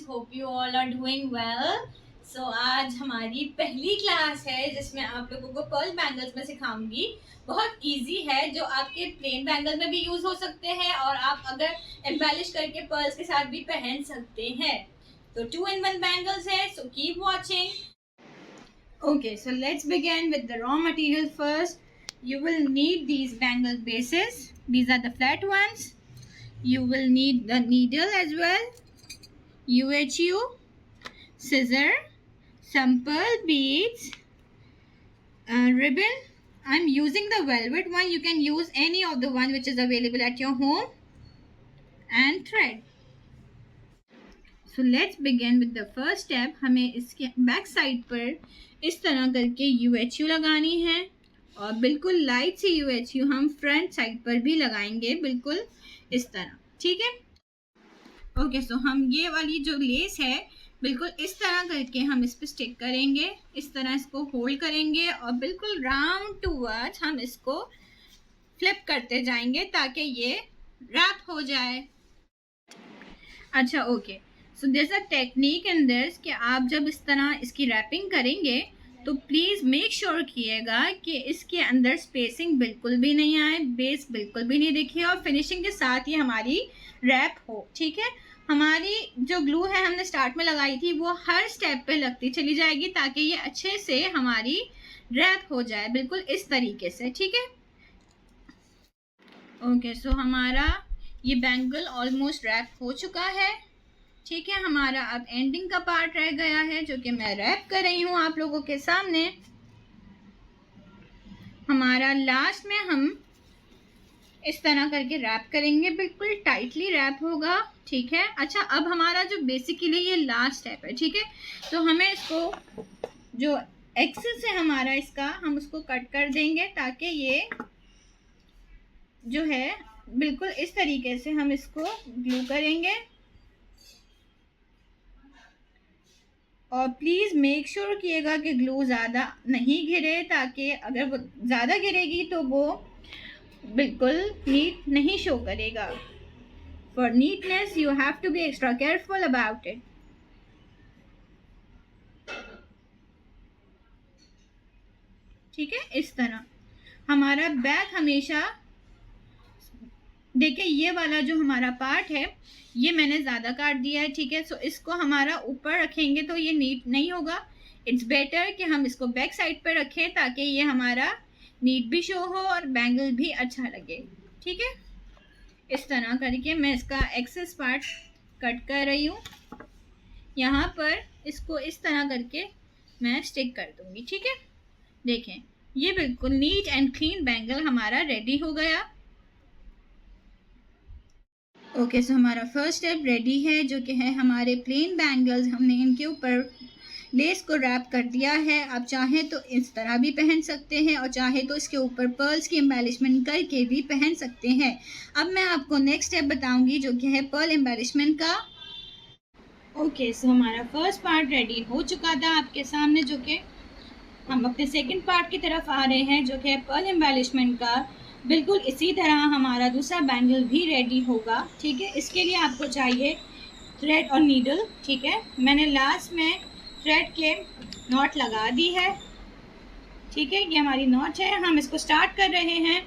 Hope you all are doing well. So आज हमारी पहली क्लास है जिसमें आप लोगों को पर्ल बैंगल्स में सिखाऊंगी। बहुत इजी है, जो आपके प्लेन बैंगल में भी यूज हो सकते हैं और आप अगर एम्बेलिश करके पर्ल्स के साथ भी पहन सकते हैं। तो 2-in-1 बैंगल्स है, so keep watching. Okay, so let's begin with the raw material first. You will need these bangle bases. These are the flat ones. You will need the needle as well, UHU, scissor, some pearl beads, ribbon. I'm using the velvet one. You can use any of the one which is available at your home, and thread. So let's begin with the first step. हमें इसके back side पर इस तरह करके UHU लगानी है और बिल्कुल लाइट सी UHU हम फ्रंट साइड पर भी लगाएंगे, बिल्कुल इस तरह। ठीक है, ओके। सो हम ये वाली जो लेस है बिल्कुल इस तरह करके हम इस पर स्टिक करेंगे। इस तरह इसको होल्ड करेंगे और बिल्कुल राउंड टूवर्ड्स हम इसको फ्लिप करते जाएंगे ताकि ये रैप हो जाए। अच्छा, okay. So there a technique in this कि आप जब इस तरह इसकी रैपिंग करेंगे तो प्लीज़ मेक श्योर किएगा कि इसके अंदर स्पेसिंग बिल्कुल भी नहीं आए, बेस बिल्कुल भी नहीं दिखे और फिनिशिंग के साथ ही हमारी रैप हो। ठीक है, हमारी जो ग्लू है हमने स्टार्ट में लगाई थी वो हर स्टेप पे लगती चली जाएगी ताकि ये अच्छे से हमारी रैप हो जाए, बिल्कुल इस तरीके से। ठीक है, ओके। सो हमारा ये बैंगल ऑलमोस्ट रैप हो चुका है। ठीक है, हमारा अब एंडिंग का पार्ट रह गया है जो कि मैं रैप कर रही हूँ आप लोगों के सामने। हमारा लास्ट में हम इस तरह करके रैप करेंगे, बिल्कुल टाइटली रैप होगा। ठीक है, अच्छा, अब हमारा जो बेसिकली ये लास्ट स्टेप है, ठीक है, तो हमें इसको जो एक्सेस है हमारा इसका हम उसको कट कर देंगे ताकि ये जो है बिल्कुल इस तरीके से हम इसको ग्लू करेंगे। और प्लीज़ मेक श्योर किएगा कि ग्लू ज़्यादा नहीं गिरे, ताकि अगर वो ज़्यादा गिरेगी तो वो बिल्कुल नीट नहीं शो करेगा। For neatness you have to be extra careful about it. ठीक है, इस तरह हमारा बैक हमेशा देखिए, ये वाला जो हमारा पार्ट है ये मैंने ज़्यादा काट दिया है। ठीक है, सो इसको हमारा ऊपर रखेंगे तो ये नीट नहीं होगा। इट्स बेटर कि हम इसको बैक साइड पर रखें ताकि ये हमारा नीट भी शो हो और बैंगल भी अच्छा लगे। ठीक है, इस तरह करके मैं इसका एक्सेस पार्ट कट कर रही हूँ। यहाँ पर इसको इस तरह करके मैं स्टिक कर दूँगी। ठीक है, देखें ये बिल्कुल नीट एंड क्लीन बैंगल हमारा रेडी हो गया। ओके, सो हमारा फर्स्ट स्टेप रेडी है जो कि है हमारे प्लेन बैंगल्स। हमने इनके ऊपर लेस को रैप कर दिया है। आप चाहें तो इस तरह भी पहन सकते हैं और चाहे तो इसके ऊपर पर्ल्स की एम्बेलिशमेंट करके भी पहन सकते हैं। अब मैं आपको नेक्स्ट स्टेप बताऊंगी जो कि है पर्ल एम्बेलिशमेंट का। ओके, सो हमारा फर्स्ट पार्ट रेडी हो चुका था आपके सामने, जो कि हम अपने सेकेंड पार्ट की तरफ आ रहे हैं जो कि है पर्ल एम्बेलिशमेंट का। बिल्कुल इसी तरह हमारा दूसरा बैंगल भी रेडी होगा। ठीक है, इसके लिए आपको चाहिए थ्रेड और नीडल। ठीक है, मैंने लास्ट में थ्रेड के नॉट लगा दी है। ठीक है, ये हमारी नॉट है। हम इसको स्टार्ट कर रहे हैं,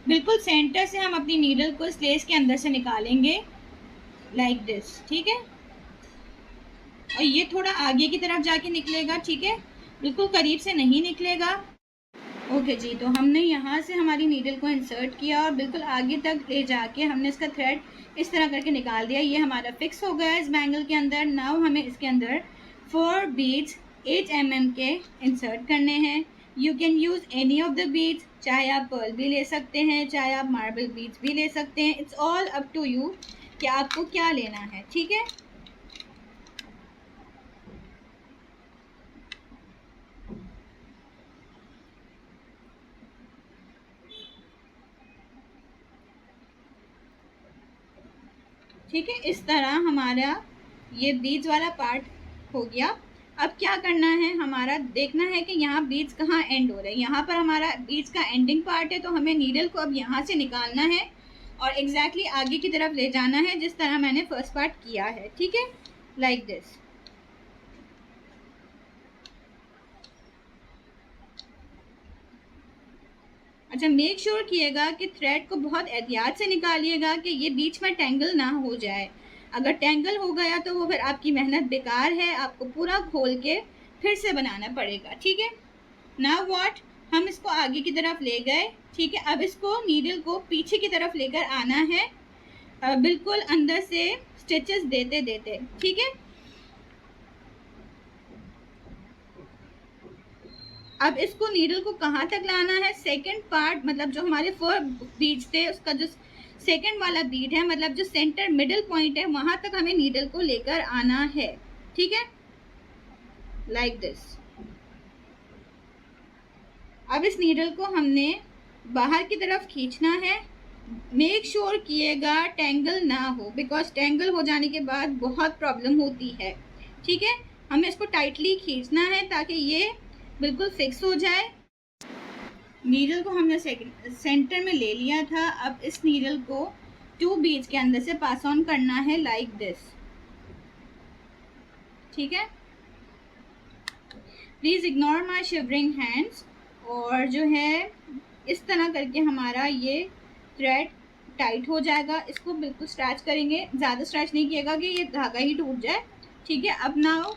बिल्कुल सेंटर से हम अपनी नीडल को इस लेस के अंदर से निकालेंगे लाइक दिस। ठीक है, और ये थोड़ा आगे की तरफ जाके निकलेगा। ठीक है, बिल्कुल करीब से नहीं निकलेगा। ओके जी, तो हमने यहाँ से हमारी नीडल को इंसर्ट किया और बिल्कुल आगे तक ले जाके हमने इसका थ्रेड इस तरह करके निकाल दिया। ये हमारा फिक्स हो गया इस बैंगल के अंदर। नाउ हमें इसके अंदर 4 बीड्स 8 mm के इंसर्ट करने हैं। You can use any of the beads, चाहे आप पर्ल भी ले सकते हैं, चाहे आप मार्बल बीड्स भी ले सकते हैं। It's all up to you कि आपको क्या लेना है। ठीक है, ठीक है, इस तरह हमारा ये बीड्स वाला पार्ट हो गया। अब क्या करना है, हमारा देखना है कि यहाँ बीड्स कहाँ एंड हो रहे हैं। यहाँ पर हमारा बीड्स का एंडिंग पार्ट है, तो हमें नीडल को अब यहाँ से निकालना है और एग्जैक्टली आगे की तरफ ले जाना है जिस तरह मैंने फर्स्ट पार्ट किया है। ठीक है, लाइक दिस। अच्छा, मेक श्योर किएगा कि थ्रेड को बहुत एहतियात से निकालिएगा कि ये बीच में टेंगल ना हो जाए। अगर टेंगल हो गया तो वो फिर आपकी मेहनत बेकार है, आपको पूरा खोल के फिर से बनाना पड़ेगा। ठीक है, नाउ व्हाट, हम इसको आगे की तरफ ले गए। ठीक है, अब इसको नीडल को पीछे की तरफ लेकर आना है, बिल्कुल अंदर से स्टिचेस देते देते। ठीक है, अब इसको नीडल को कहाँ तक लाना है, सेकंड पार्ट, मतलब जो हमारे 4 बीट्स थे उसका जो सेकंड वाला बीट है, मतलब जो सेंटर मिडिल पॉइंट है, वहां तक हमें नीडल को लेकर आना है। ठीक है, लाइक दिस। अब इस नीडल को हमने बाहर की तरफ खींचना है। मेक श्योर किएगा टेंगल ना हो, बिकॉज टेंगल हो जाने के बाद बहुत प्रॉब्लम होती है। ठीक है, हमें इसको टाइटली खींचना है ताकि ये बिल्कुल फिक्स हो जाए। नीडल को हमने सेंटर में ले लिया था। अब इस नीडल को 2 बीट्स के अंदर से पास ऑन करना है, लाइक दिस। ठीक है, please ignore my shivering hands. और जो है इस तरह करके हमारा ये थ्रेड टाइट हो जाएगा। इसको बिल्कुल स्ट्रैच करेंगे, ज़्यादा स्ट्रैच नहीं किएगा कि ये धागा ही टूट जाए। ठीक है, अब नाउ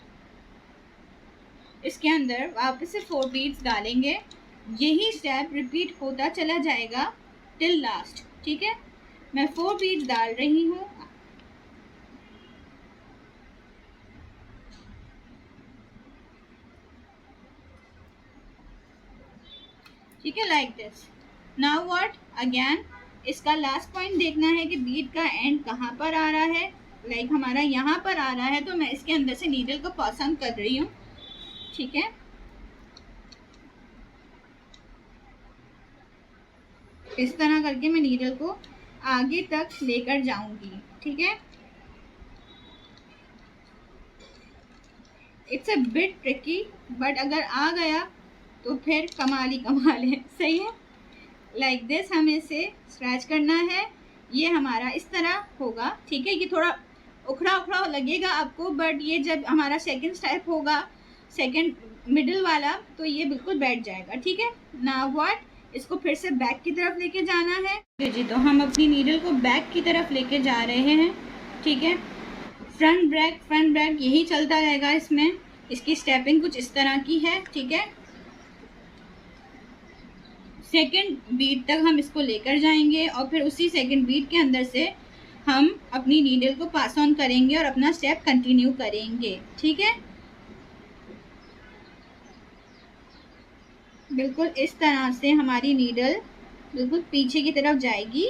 इसके अंदर वापस से 4 बीट्स डालेंगे। यही स्टेप रिपीट होता चला जाएगा टिल लास्ट। ठीक है, मैं 4 बीट्स डाल रही हूँ। ठीक है, like this. Now what, again इसका लास्ट पॉइंट देखना है कि बीट का एंड कहाँ पर आ रहा है। लाइक हमारा यहाँ पर आ रहा है, तो मैं इसके अंदर से नीडल को पास ऑन कर रही हूँ। ठीक है, इस तरह करके मैं नीडल को आगे तक लेकर जाऊंगी। ठीक है, it's a bit tricky, but अगर आ गया तो फिर कमाल ही कमाल है। सही है, लाइक दिस हमें इसे स्क्रैच करना है। ये हमारा इस तरह होगा। ठीक है, ये थोड़ा उखड़ा उखड़ा लगेगा आपको, बट ये जब हमारा सेकंड स्टेप होगा, सेकंड मिडिल वाला, तो ये बिल्कुल बैठ जाएगा। ठीक है, नाउ व्हाट, इसको फिर से बैक की तरफ लेके जाना है। जी, तो हम अपनी नीडल को बैक की तरफ लेके जा रहे हैं। ठीक है, फ्रंट बैक यही चलता रहेगा इसमें। इसकी स्टेपिंग कुछ इस तरह की है। ठीक है, सेकंड बीट तक हम इसको लेकर जाएंगे और फिर उसी सेकंड बीट के अंदर से हम अपनी नीडल को पास ऑन करेंगे और अपना स्टेप कंटिन्यू करेंगे। ठीक है, बिल्कुल इस तरह से हमारी नीडल बिल्कुल पीछे की तरफ जाएगी।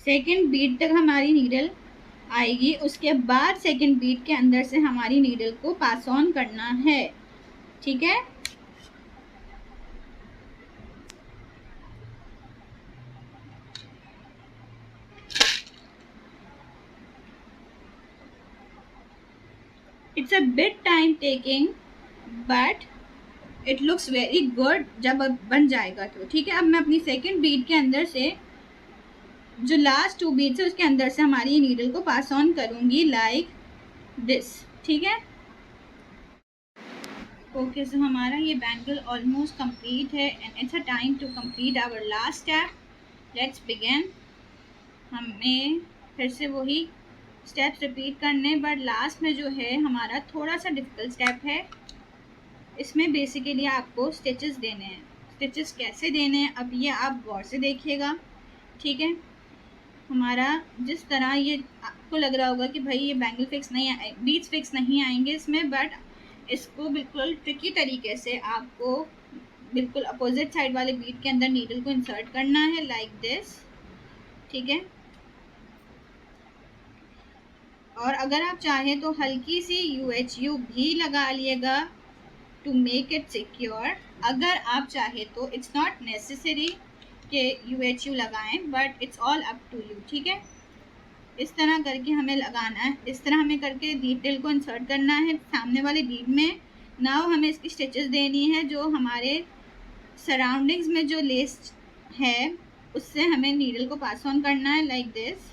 सेकंड बीट तक हमारी नीडल आएगी, उसके बाद सेकंड बीट के अंदर से हमारी नीडल को पास ऑन करना है। ठीक है, it's a bit time taking, but it looks very good जब बन जाएगा तो। ठीक है, अब मैं अपनी सेकंड बीट के अंदर से जो लास्ट 2 बीट्स है उसके अंदर से हमारी नीडल को पास ऑन करूंगी, लाइक दिस। ठीक है, ओके, सो हमारा ये बैंगल ऑलमोस्ट कंप्लीट है and it's a time to complete our last step. Let's begin. हमें फिर से वही स्टेप्स रिपीट करने, बट लास्ट में जो है हमारा थोड़ा सा डिफिकल्ट स्टेप है। इसमें बेसिकली आपको स्टिचेस देने हैं। स्टिचेस कैसे देने हैं अब ये आप गौर से देखिएगा। ठीक है, हमारा जिस तरह ये आपको लग रहा होगा कि भाई ये बैंगल फिक्स नहीं आए, बीट्स फिक्स नहीं आएंगे इसमें, बट इसको बिल्कुल ट्रिकी तरीके से आपको बिल्कुल अपोजिट साइड वाले बीट के अंदर नीडल को इंसर्ट करना है, लाइक दिस। ठीक है, और अगर आप चाहें तो हल्की सी UHU भी लगा लिएगा टू मेक इट सिक्योर। अगर आप चाहे तो इट्स नॉट नेसेसरी कि UHU लगाएं, but it's all up to you. ठीक है, इस तरह करके हमें लगाना है। इस तरह हमें करके डिटेल को इंसर्ट करना है सामने वाली बीड में। नाउ हमें इसकी स्टिचेस देनी है जो हमारे सराउंडिंग्स में जो लेस है उससे हमें नीडल को पास ऑन करना है like this.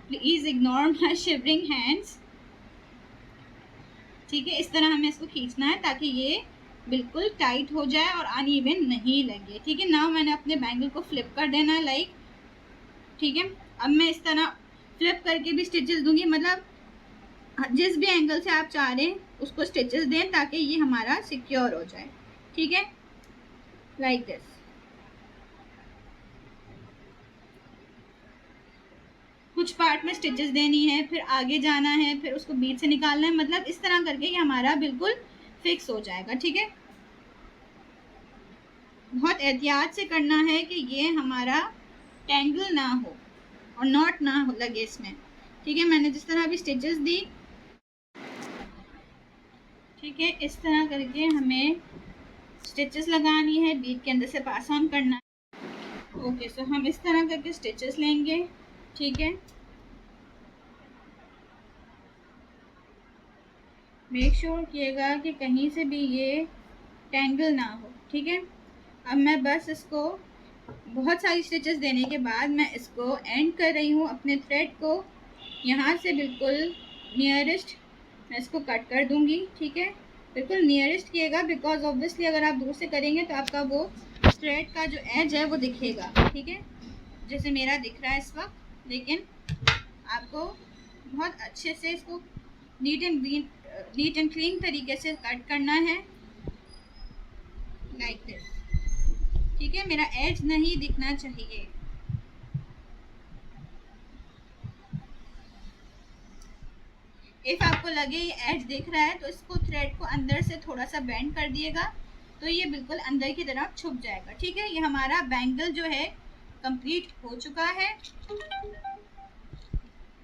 Please ignore my shivering hands. ठीक है, इस तरह हमें इसको खींचना है ताकि ये बिल्कुल टाइट हो जाए और अनइवन नहीं लगे। ठीक है, नाउ मैंने अपने बैंगल को फ्लिप कर देना है लाइक। ठीक है, अब मैं इस तरह फ्लिप करके भी स्टिचेस दूंगी, मतलब जिस भी एंगल से आप चाह रहे हैं उसको स्टिचेस दें ताकि ये हमारा सिक्योर हो जाए। ठीक है, लाइक दिस। कुछ पार्ट में स्टिचेस देनी है, फिर आगे जाना है, फिर उसको बीच से निकालना है, मतलब इस तरह करके ये हमारा बिल्कुल फिक्स हो जाएगा। ठीक है, बहुत एहतियात से करना है कि ये हमारा टेंगल ना हो और नॉट ना हो लगे इसमें। ठीक है, मैंने जिस तरह अभी स्टिचेस दी, ठीक है, इस तरह करके हमें स्टिचेस लगानी है, बीट के अंदर से पास ऑन करना है। ओके, सो हम इस तरह करके स्टिचेस लेंगे। ठीक है, मेक श्योर किएगा कि कहीं से भी ये टेंगल ना हो। ठीक है, अब मैं बस इसको बहुत सारी स्टिचेस देने के बाद मैं इसको एंड कर रही हूँ अपने थ्रेड को यहाँ से बिल्कुल नियरेस्ट मैं इसको कट कर दूँगी। ठीक है, बिल्कुल नियरेस्ट किएगा बिकॉज ऑब्वियसली अगर आप दूर से करेंगे तो आपका वो थ्रेड का जो एज है वो दिखेगा। ठीक है, जैसे मेरा दिख रहा है इस वक्त, लेकिन आपको बहुत अच्छे से इसको नीट एंड क्लीन तरीके से कट करना है लाइक दिस। ठीक है, मेरा एज नहीं दिखना चाहिए। इफ आपको लगे ये एज दिख रहा है तो इसको थ्रेड को अंदर से थोड़ा सा बेंड कर दिएगा तो ये बिल्कुल अंदर की तरफ छुप जाएगा। ठीक है, ये हमारा बैंगल जो है कंप्लीट हो चुका है।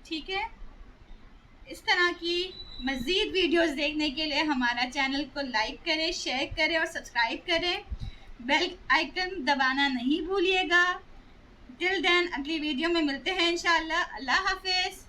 ठीक है, इस तरह की मज़ीद वीडियोस देखने के लिए हमारा चैनल को लाइक करें, शेयर करें और सब्सक्राइब करें। बेल आइकन दबाना नहीं भूलिएगा। टिल देन अगली वीडियो में मिलते हैं इंशाल्लाह। अल्लाह हाफिज़।